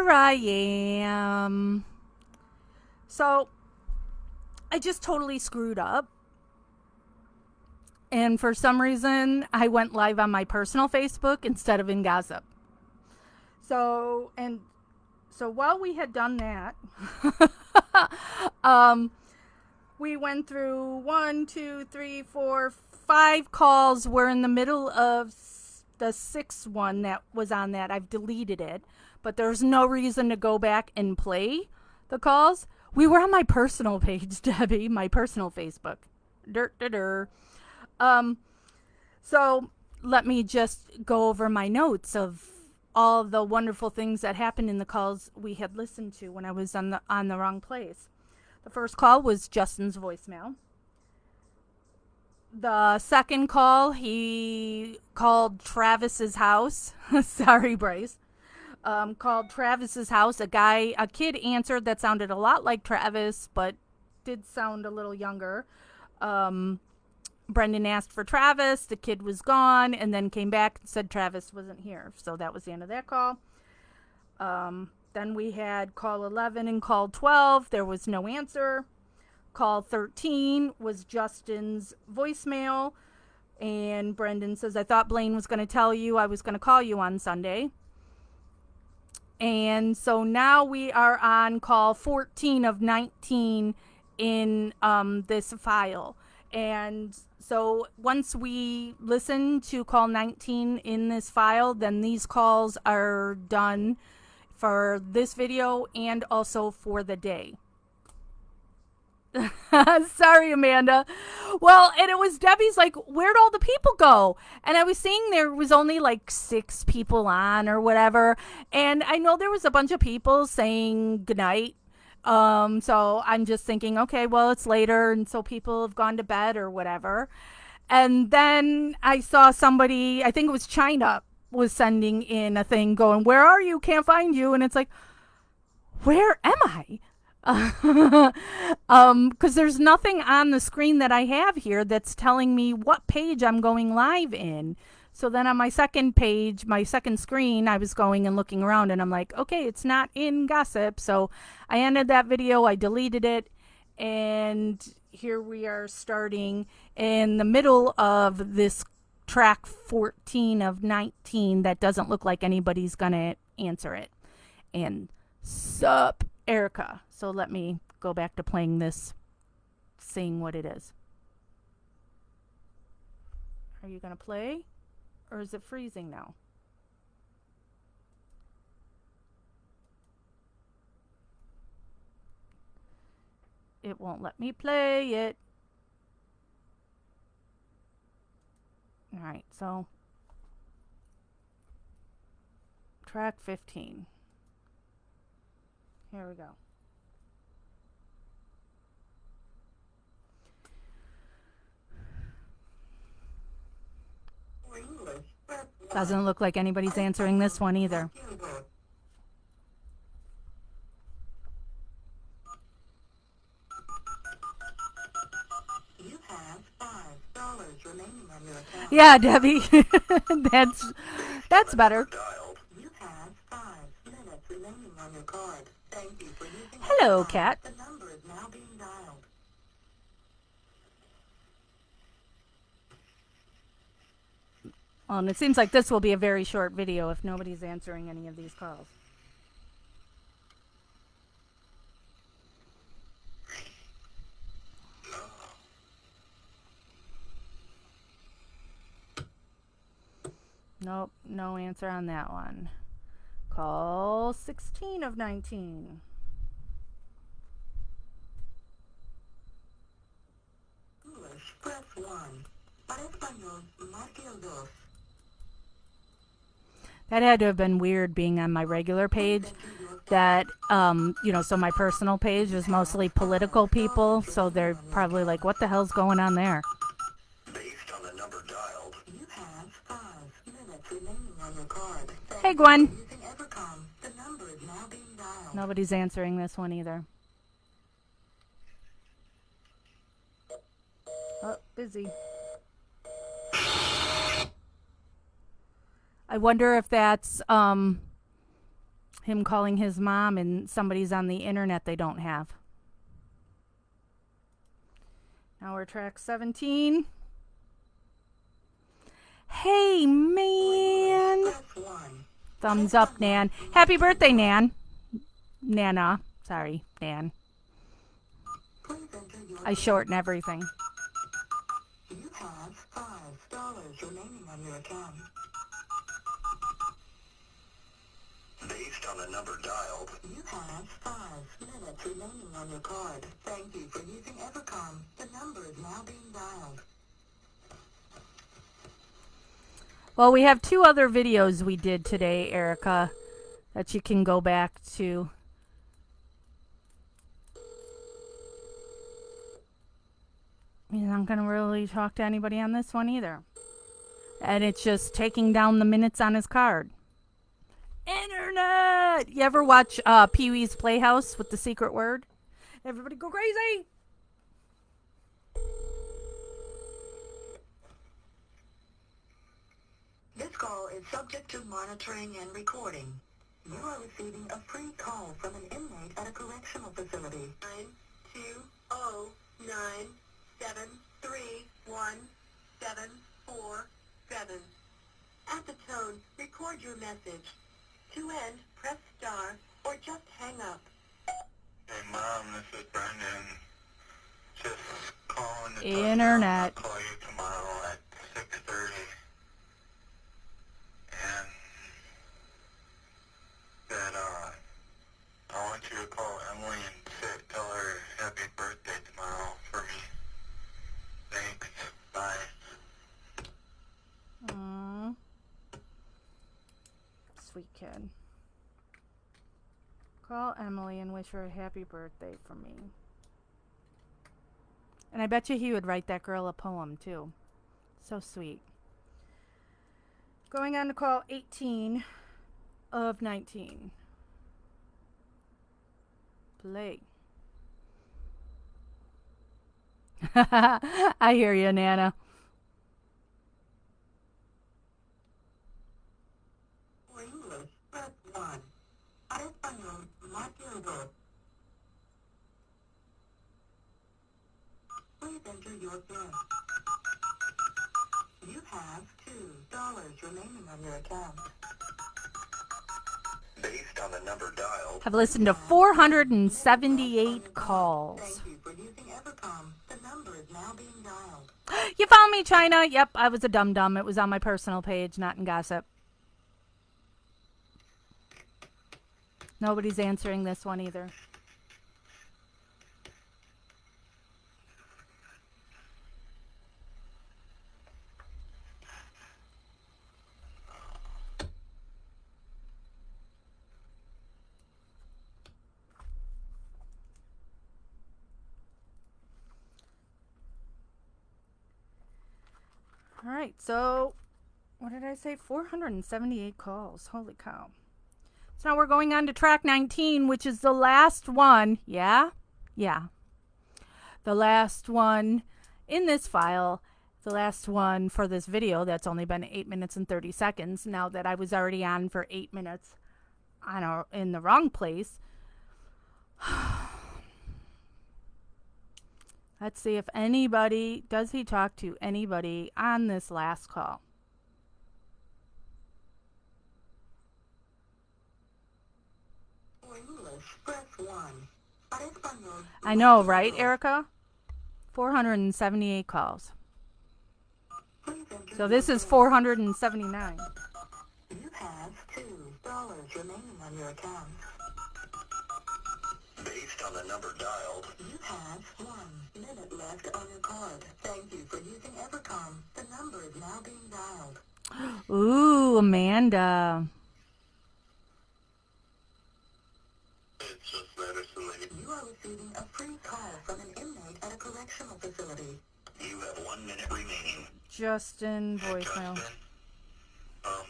here I am. So, I just totally screwed up. And for some reason, I went live on my personal Facebook instead of in Gossip. So while we had done that, we went through 1, 2, 3, 4, 5 calls. We're in the middle of the sixth one that was on that. I've deleted it, but there's no reason to go back and play the calls. We were on my personal page, Debbie, my personal Facebook. So let me just go over my notes of all the wonderful things that happened in the calls we had listened to when I was on the wrong place. The first call was Justin's voicemail. The second call, he called Travis's house. Sorry, Bryce. Called Travis's house. A kid answered that sounded a lot like Travis, but did sound a little younger. Brendan asked for Travis. The kid was gone, and then came back and said Travis wasn't here. So that was the end of that call. Then we had call 11 and call 12. There was no answer. Call 13 was Justin's voicemail. And Brendan says, I thought Blaine was going to tell you I was going to call you on Sunday. And so now we are on call 14 of 19 in this file. And so once we listen to call 19 in this file, then these calls are done for this video and also for the day. Sorry, Amanda. Well, and it was Debbie's like, where'd all the people go? And I was seeing there was only like 6 people on or whatever. And I know there was a bunch of people saying goodnight. So I'm just thinking, okay, well, it's later, and so people have gone to bed or whatever. And then I saw somebody, I think it was China, was sending in a thing going, where are you? Can't find you. And it's like, where am I? Because there's nothing on the screen that I have here that's telling me what page I'm going live in. So then on my second page, my second screen, I was going and looking around, and I'm like, okay, it's not in Gossip. So I ended that video, I deleted it, and here we are starting in the middle of this track 14 of 19 that doesn't look like anybody's gonna answer it. And sup, Erica. So let me go back to playing this, seeing what it is. Are you gonna play? Or is it freezing now? It won't let me play it. Alright, so track 15. Here we go. Doesn't look like anybody's answering this one either. You have $5 remaining on your account. Yeah, Debbie. That's better. You have 5 minutes remaining on your card. Thank you for using Hello, the Cat. The number is now being dialed. Well, and it seems like this will be a very short video if nobody's answering any of these calls. Nope, no answer on that one. Call 16 of 19. English, press 1. Para español, marque el 2. That had to have been weird being on my regular page. That, so my personal page is mostly political people, so they're probably like, what the hell's going on there? Based on the number dialed, you have 5 minutes remaining on your card. Hey, Gwen. Using Evercom, the number is now being dialed. Nobody's answering this one either. Oh, busy. I wonder if that's him calling his mom and somebody's on the internet they don't have. Now we're track 17. Hey, man. Press 1. Thumbs up, Nan. Happy birthday, Nan. Nana. Sorry, Nan. Please enter your I shorten everything. You have $5 remaining on your account. Based on the number dialed, you have 5 minutes remaining on your card. Thank you for using Evercom. The number is now being dialed. Well, we have 2 other videos we did today, Erica, that you can go back to. You're not going to really talk to anybody on this one either. And it's just taking down the minutes on his card. Internet! You ever watch Pee-wee's Playhouse with the secret word? Everybody go crazy! This call is subject to monitoring and recording. You are receiving a free call from an inmate at a correctional facility. 920-973-1747. At the tone, record your message. To end, press star or just hang up. Hey Mom, this is Brendan. Just calling to Internet. I'll call you tomorrow at 6:30. And that I want you to call Emily and tell her happy birthday tomorrow for me. Thanks. Bye. Aww. Sweet kid. Call Emily and wish her a happy birthday for me. And I bet you he would write that girl a poem too. So sweet. Going on to call 18 of 19. Play. I hear you, Nana. For English, press 1. Para español, marque el 2. Please enter your PIN. You have $2 remaining on your account. Based on the number dialed, Have listened to 478 calls. thank you for using Evercom. The number is now being dialed. You found me, China. Yep, I was a dum-dum. It was on my personal page, not in gossip. Nobody's answering this one either. All right, so what did I say? 478 calls. Holy cow. So now we're going on to track 19, which is the last one. Yeah? Yeah. The last one in this file. The last one for this video that's only been 8 minutes and 30 seconds. Now that I was already on for 8 minutes in the wrong place. Let's see if anybody, does he talk to anybody on this last call? For English, press 1. Para español, I know, marque el right, 2. Erica? 478 calls. Please enter So this your is PIN. 479. You have $2 remaining on your account. Based on the number dialed, you have 1 minute left on your card. Thank you for using Evercom. The number is now being dialed. Ooh, Amanda. It's just medicine lady. You are receiving a free call from an inmate at a correctional facility. You have 1 minute remaining. Justin voicemail. Justin, I'm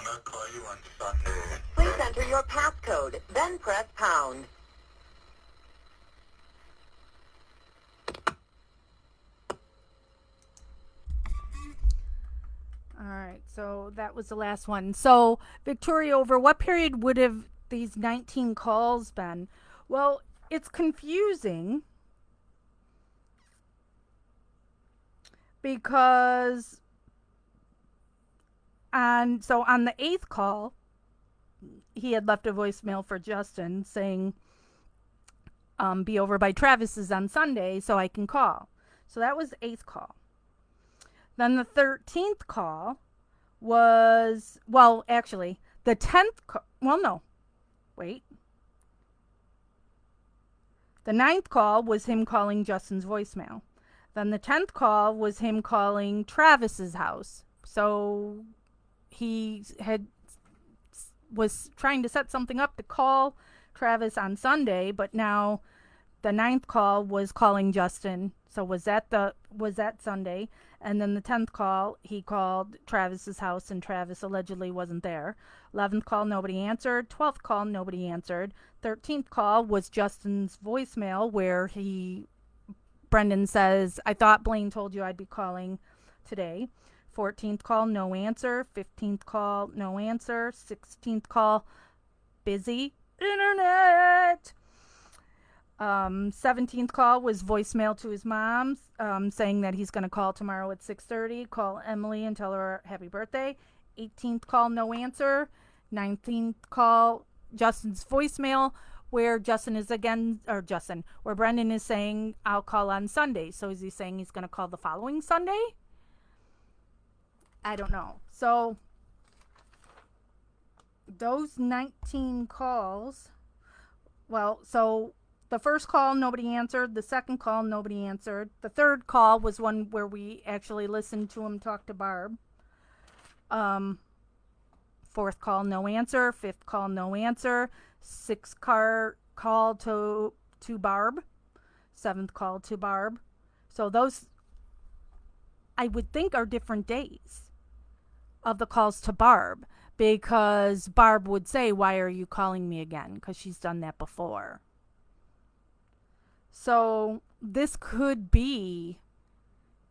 gonna call you on Sunday. Please enter your passcode, then press pound. All right, so that was the last one. So, Victoria, over what period would have these 19 calls been? Well, it's confusing because on the 8th call, he had left a voicemail for Justin saying, be over by Travis's on Sunday so I can call. So that was the 8th call. Then the 13th call was, well, actually, the 10th call, well, no, wait. The 9th call was him calling Justin's voicemail. Then the 10th call was him calling Travis's house. So he was trying to set something up to call Travis on Sunday, but now the 9th call was calling Justin. So was that Sunday? And then the 10th call, he called Travis's house, and Travis allegedly wasn't there. 11th call, nobody answered. 12th call, nobody answered. 13th call was Justin's voicemail where Brendan says, I thought Blaine told you I'd be calling today. 14th call, no answer. 15th call, no answer. 16th call, busy internet. 17th call was voicemail to his mom, saying that he's going to call tomorrow at 6:30. Call Emily and tell her happy birthday. 18th call, no answer. 19th call, Justin's voicemail, where where Brendan is saying, I'll call on Sunday. So is he saying he's going to call the following Sunday? I don't know. So those 19 calls, well, so the first call, nobody answered. The second call, nobody answered. The third call was one where we actually listened to him talk to Barb. Fourth call, no answer. Fifth call, no answer. Sixth call to Barb. Seventh call to Barb. So those, I would think, are different days of the calls to Barb, because Barb would say, why are you calling me again? Because she's done that before. So this could be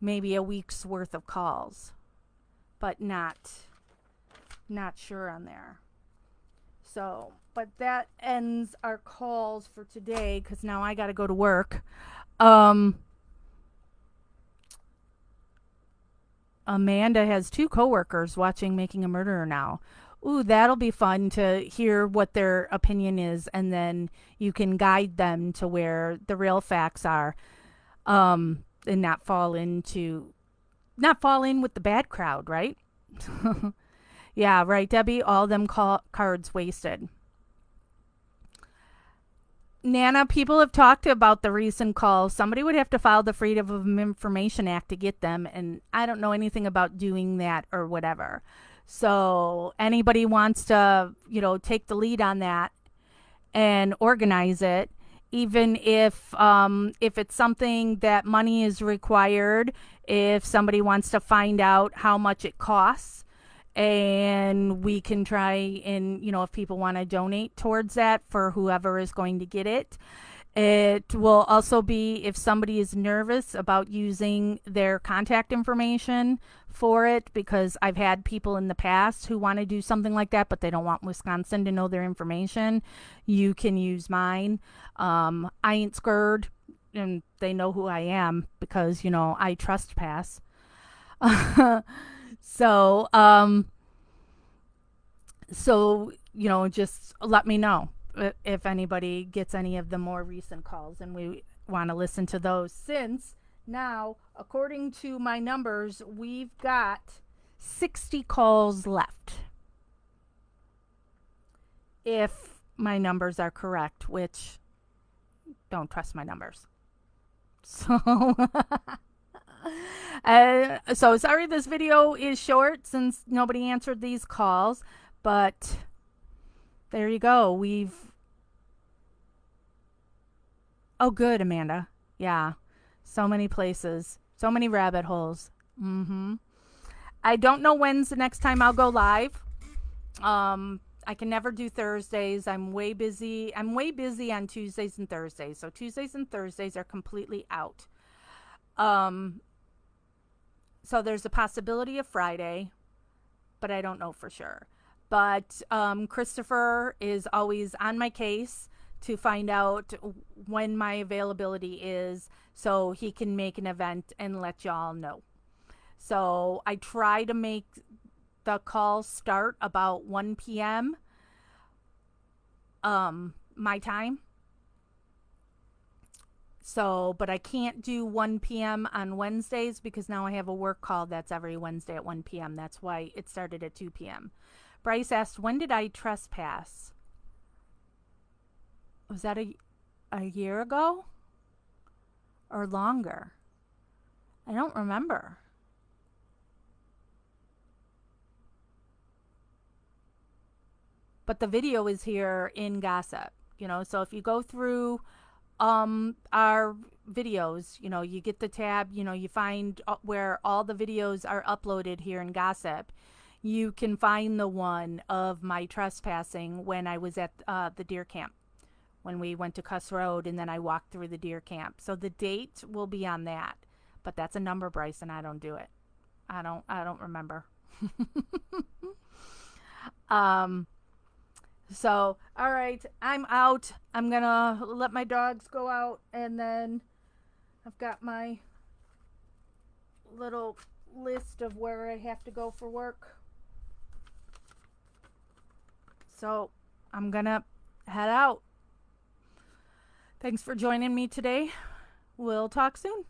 maybe a week's worth of calls, but not sure on there. So, but that ends our calls for today, because now I got to go to work. Amanda has 2 coworkers watching Making a Murderer now. Ooh, that'll be fun to hear what their opinion is, and then you can guide them to where the real facts are, and not fall in with the bad crowd, right? Yeah, right, Debbie? All them cards wasted. Nana, people have talked about the recent calls. Somebody would have to file the Freedom of Information Act to get them, and I don't know anything about doing that or whatever. So anybody wants to, take the lead on that and organize it, even if it's something that money is required, if somebody wants to find out how much it costs, and we can try and, if people want to donate towards that for whoever is going to get it. It will also be if somebody is nervous about using their contact information for it, because I've had people in the past who want to do something like that, but they don't want Wisconsin to know their information. You can use mine. I ain't scared, and they know who I am because, I trespass. So, just let me know if anybody gets any of the more recent calls, and we want to listen to those, since now, according to my numbers, we've got 60 calls left. If my numbers are correct, which, don't trust my numbers. So, so sorry this video is short since nobody answered these calls, but there you go. Oh, good, Amanda. Yeah. So many places. So many rabbit holes. I don't know when's the next time I'll go live. I can never do Thursdays. I'm way busy. I'm way busy on Tuesdays and Thursdays. So Tuesdays and Thursdays are completely out. So there's a possibility of Friday, but I don't know for sure. But Christopher is always on my case to find out when my availability is so he can make an event and let y'all know. So I try to make the call start about 1 p.m. My time. So, but I can't do 1 p.m. on Wednesdays because now I have a work call that's every Wednesday at 1 p.m. That's why it started at 2 p.m. Bryce asked, when did I trespass? Was that a year ago? Or longer? I don't remember. But the video is here in Gossip, so if you go through our videos, you get the tab, you find where all the videos are uploaded here in Gossip. You can find the one of my trespassing when I was at the deer camp, when we went to Cuss Road and then I walked through the deer camp. So the date will be on that, but that's a number, Bryce, and I don't do it. I don't remember. So, all right, I'm out. I'm going to let my dogs go out, and then I've got my little list of where I have to go for work. So, I'm going to head out. Thanks for joining me today. We'll talk soon.